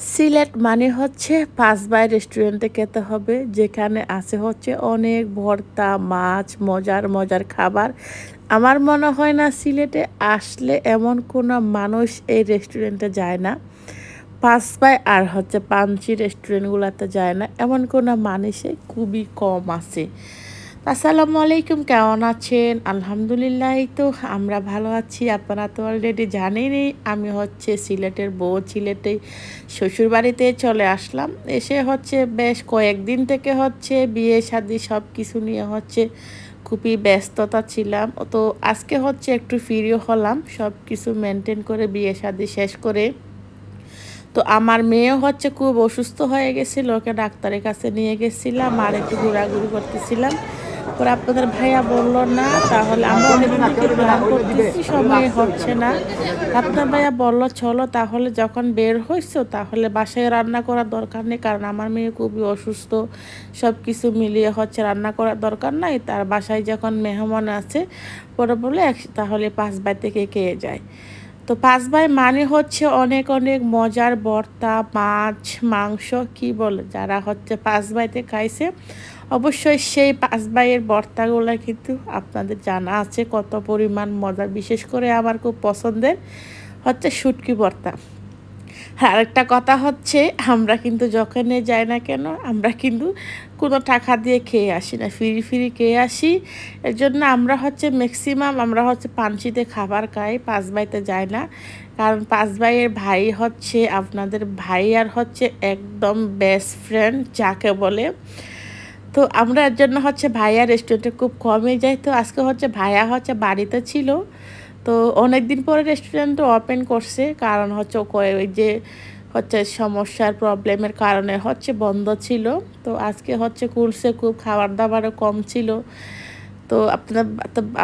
সিলেট মানে হচ্ছে পাঁচ বাই রেস্টুরেন্টে খেতে হবে, যেখানে আছে হচ্ছে অনেক ভর্তা মাছ, মজার মজার খাবার। আমার মনে হয় না সিলেটে আসলে এমন কোনো মানুষ এই রেস্টুরেন্টে যায় না। পাঁচ বাই আর হচ্ছে পাঞ্চি রেস্টুরেন্টগুলোতে যায় না এমন কোনো মানুষে খুবই কম আছে। আসসালামু আলাইকুম, কেমন আছেন? আলহামদুলিল্লাহ, এই তো আমরা ভালো আছি। আপনারা তো অলরেডি জানেনই আমি হচ্ছে সিলেটের বউ। সিলেটে শ্বশুরবাড়িতে চলে আসলাম। এসে হচ্ছে বেশ কয়েকদিন থেকে হচ্ছে বিয়ে শাদি সব কিছু নিয়ে হচ্ছে খুবই ব্যস্ততা ছিলাম। তো আজকে হচ্ছে একটু ফ্রি হলাম সব কিছু মেনটেন করে, বিয়ে শাদি শেষ করে। তো আমার মেয়েও হচ্ছে খুব অসুস্থ হয়ে গেছিলো, ওকে ডাক্তারের কাছে নিয়ে গেছিলাম আর একটু ঘোরাঘুরি করতেছিলাম। পরে আপনাদের ভাইয়া বললো না, তাহলে আমরা অনেকদিন থেকে প্ল্যান করতেছি, সময় হচ্ছে না। আপনার ভাইয়া বললো চলো তাহলে, যখন বের হয়েছো তাহলে বাসায় রান্না করার দরকার নেই, কারণ আমার মেয়ে খুবই অসুস্থ। সব কিছু মিলিয়ে হচ্ছে রান্না করার দরকার নাই, তার বাসায় যখন মেহমান আছে পরে বলে তাহলে পাঁচ বাই থেকে খেয়ে যায়। তো পাঁচ ভাই মানে হচ্ছে অনেক অনেক মজার ভর্তা মাছ মাংস, কি বলে যারা হচ্ছে পাঁচ ভাইতে খাইছে অবশ্যই সেই পাঁচ ভাইয়ের ভর্তাগুলো কিন্তু আপনাদের জানা আছে কত পরিমাণ মজা। বিশেষ করে আমার খুব পছন্দের হচ্ছে শুটকি ভর্তা। আর একটা কথা হচ্ছে, আমরা কিন্তু যখনই যাই না কেন আমরা কিন্তু কোনো টাকা দিয়ে খেয়ে আসি না, ফ্রি ফ্রি খেয়ে আসি। এর জন্য আমরা হচ্ছে ম্যাক্সিমাম আমরা হচ্ছে পাঞ্চিতে খাবার খাই, পাঁচ ভাইতে যাই না। কারণ পাঁচ ভাইয়ের ভাই হচ্ছে আপনাদের ভাই আর হচ্ছে একদম বেস্ট ফ্রেন্ড যাকে বলে। তো আমরা এর জন্য হচ্ছে ভাইয়া রেস্টুরেন্টে খুব কমই যাই। তো আজকে হচ্ছে ভাইয়া হচ্ছে বাড়িতে ছিল, তো অনেক দিন পরে রেস্টুরেন্ট ওপেন করছে, কারণ হচ্ছে ওই যে হচ্ছে সমস্যার প্রবলেমের কারণে হচ্ছে বন্ধ ছিল। তো আজকে হচ্ছে খুলছে, খুব খাবার দাবারও কম ছিল। তো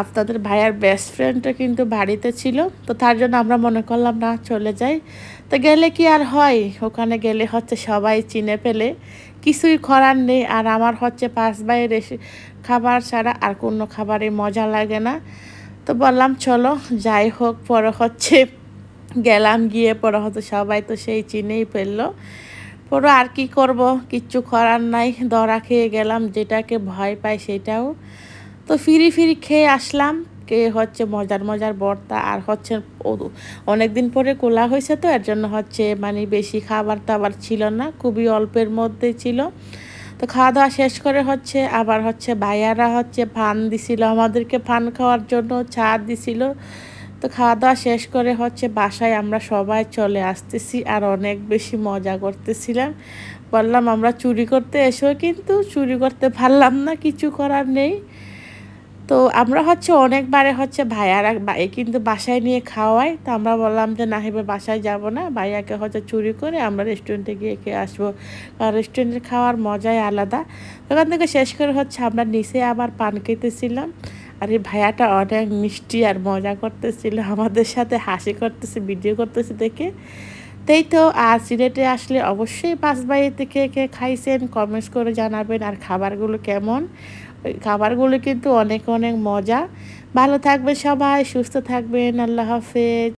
আপনাদের ভাইয়ার বেস্ট ফ্রেন্ডটা কিন্তু বাড়িতে ছিল, তো তার জন্য আমরা মনে করলাম না চলে যাই। তো গেলে কি আর হয়, ওখানে গেলে হচ্ছে সবাই চিনে ফেলে, কিছুই করার নেই। আর আমার হচ্ছে পাঁচ ভাইয়ের খাবার ছাড়া আর কোনো খাবারে মজা লাগে না। তো বললাম চলো যাই হোক, পরে হচ্ছে গেলাম, গিয়ে পরে হচ্ছে সবাই তো সেই চিনেই ফেললো। পরে আর কি করব, কিচ্ছু করার নাই, ধরা খেয়ে গেলাম, যেটাকে ভয় পাই সেটাও। তো ফিরি ফিরি খেয়ে আসলাম, কে হচ্ছে মজার মজার ভর্তা আর হচ্ছে অনেক দিন পরে কোলা হয়েছে, তো এর জন্য হচ্ছে মানে বেশি খাবার দাবার ছিল না, খুবই অল্পের মধ্যে ছিল। তো খাওয়া দাওয়া শেষ করে হচ্ছে আবার হচ্ছে ভাইয়ারা হচ্ছে ফান দিছিল আমাদেরকে, ফান খাওয়ার জন্য চা দিছিল। তো খাওয়া দাওয়া শেষ করে হচ্ছে বাসায় আমরা সবাই চলে আসতেছি আর অনেক বেশি মজা করতেছিলাম। বললাম আমরা চুরি করতে এসো, কিন্তু চুরি করতে পারলাম না, কিছু করার নেই। তো আমরা হচ্ছে অনেকবারে হচ্ছে ভাইয়ারা ভাই কিন্তু বাসায় নিয়ে খাওয়াই। তো আমরা বললাম যে না, এবার বাসায় যাব না, ভাইয়াকে হচ্ছে চুরি করে আমরা রেস্টুরেন্টে গিয়ে খেয়ে আসবো, কারণ রেস্টুরেন্টের খাওয়ার মজাই আলাদা। ওখান থেকে শেষ করে হচ্ছে আমরা নিচে আবার পান খেতেছিলাম। আর এই ভাইয়াটা অনেক মিষ্টি আর মজা করতেছিল আমাদের সাথে, হাসি করতেছে, ভিডিও করতেছে দেখে। তাই তো, আর সিলেটে আসলে অবশ্যই পাঁচ ভাই থেকে কে খাইছেন কমেন্টস করে জানাবেন, আর খাবারগুলো কেমন। ওই খাবারগুলো কিন্তু অনেক অনেক মজা। ভালো থাকবেন সবাই, সুস্থ থাকবেন, আল্লাহ হাফেজ।